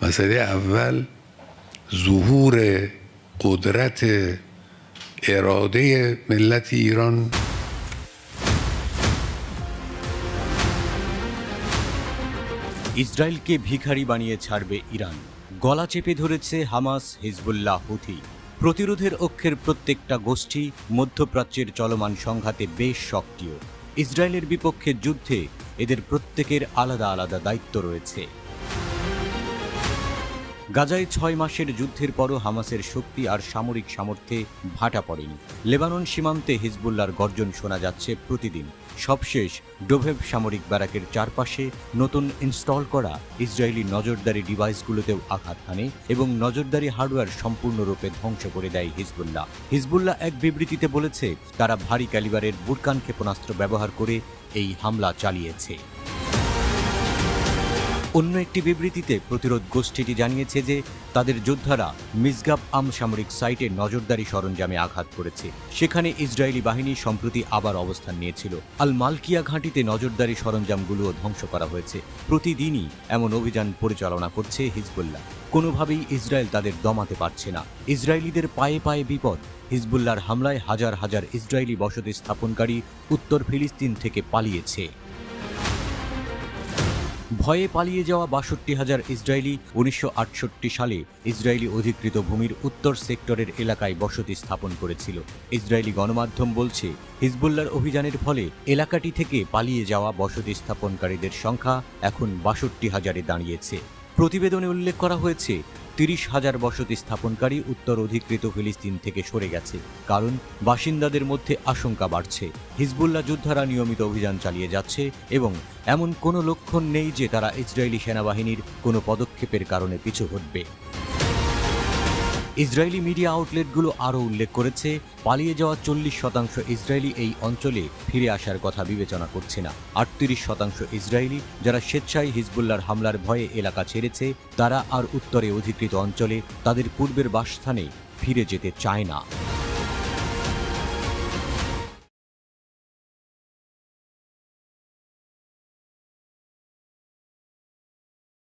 مسئله اول ظهور قدرت اراده ملت ایران ইসরায়েলকে ভিখারি বানিয়ে ছাড়বে ইরান। গলা চেপে ধরেছে হামাস, হিজবুল্লাহ, হুথি। প্রতিরোধের অক্ষের প্রত্যেকটা গোষ্ঠী মধ্যপ্রাচ্যের চলমান সংঘাতে বেশ সক্রিয়। ইসরায়েলের বিপক্ষে যুদ্ধে এদের প্রত্যেকের আলাদা আলাদা দায়িত্ব রয়েছে। গাজায় 6 মাসের যুদ্ধের পরও হামাসের শক্তি আর সামরিক সামর্থ্যে ভাটা পড়েনি। লেবানন সীমান্তে হিজবুল্লাহর গর্জন শোনা যাচ্ছে প্রতিদিন। সবশেষ ডোভেভ সামরিক ব্যারাকের চারপাশে নতুন ইনস্টল করা ইসরায়েলি নজরদারি ডিভাইসগুলোতেও আঘাত হানে এবং নজরদারি হার্ডওয়্যার সম্পূর্ণরূপে ধ্বংস করে দেয় হিজবুল্লাহ। হিজবুল্লাহ এক বিবৃতিতে বলেছে, তারা ভারী ক্যালিবারের বুরকান ক্ষেপণাস্ত্র ব্যবহার করে এই হামলা চালিয়েছে। অন্য একটি বিবৃতিতে প্রতিরোধ গোষ্ঠীটি জানিয়েছে যে তাদের যোদ্ধারা মিসগাব আম সামরিক সাইটে নজরদারি সরঞ্জামে আঘাত করেছে। সেখানে ইসরায়েলি বাহিনী সম্প্রতি আবার অবস্থান নিয়েছিল। আল মালকিয়া ঘাঁটিতে নজরদারি সরঞ্জামগুলোও ধ্বংস করা হয়েছে। প্রতিদিনই এমন অভিযান পরিচালনা করছে হিজবুল্লাহ। কোনোভাবেই ইসরায়েল তাদের দমাতে পারছে না। ইসরায়েলিদের পায়ে পায়ে বিপদ। হিজবুল্লাহর হামলায় হাজার হাজার ইসরায়েলি বসতি স্থাপনকারী উত্তর ফিলিস্তিন থেকে পালিয়েছে। ভয়ে পালিয়ে যাওয়া ৬২,০০০ ইসরায়েলি ১৯৬৮ সালে ইসরায়েলি অধিকৃত ভূমির উত্তর সেক্টরের এলাকায় বসতি স্থাপন করেছিল। ইসরায়েলি গণমাধ্যম বলছে, হিজবুল্লাহর অভিযানের ফলে এলাকাটি থেকে পালিয়ে যাওয়া বসতি স্থাপনকারীদের সংখ্যা এখন ৬২,০০০-এ দাঁড়িয়েছে। প্রতিবেদনে উল্লেখ করা হয়েছে, ৩০,০০০ বসতি স্থাপনকারী উত্তর অধিকৃত ফিলিস্তিন থেকে সরে গেছে, কারণ বাসিন্দাদের মধ্যে আশঙ্কা বাড়ছে। হিজবুল্লাহ যোদ্ধারা নিয়মিত অভিযান চালিয়ে যাচ্ছে এবং এমন কোনো লক্ষণ নেই যে তারা ইসরায়েলি সেনাবাহিনীর কোনো পদক্ষেপের কারণে পিছু হটবে। ইসরায়েলি মিডিয়া আউটলেটগুলো আরও উল্লেখ করেছে, পালিয়ে যাওয়া ৪০% ইসরায়েলি এই অঞ্চলে ফিরে আসার কথা বিবেচনা করছে না। ৩৮% ইসরায়েলি যারা স্বেচ্ছায় হিজবুল্লাহর হামলার ভয়ে এলাকা ছেড়েছে, তারা আর উত্তরে অধিকৃত অঞ্চলে তাদের পূর্বের বাসস্থানে ফিরে যেতে চায় না।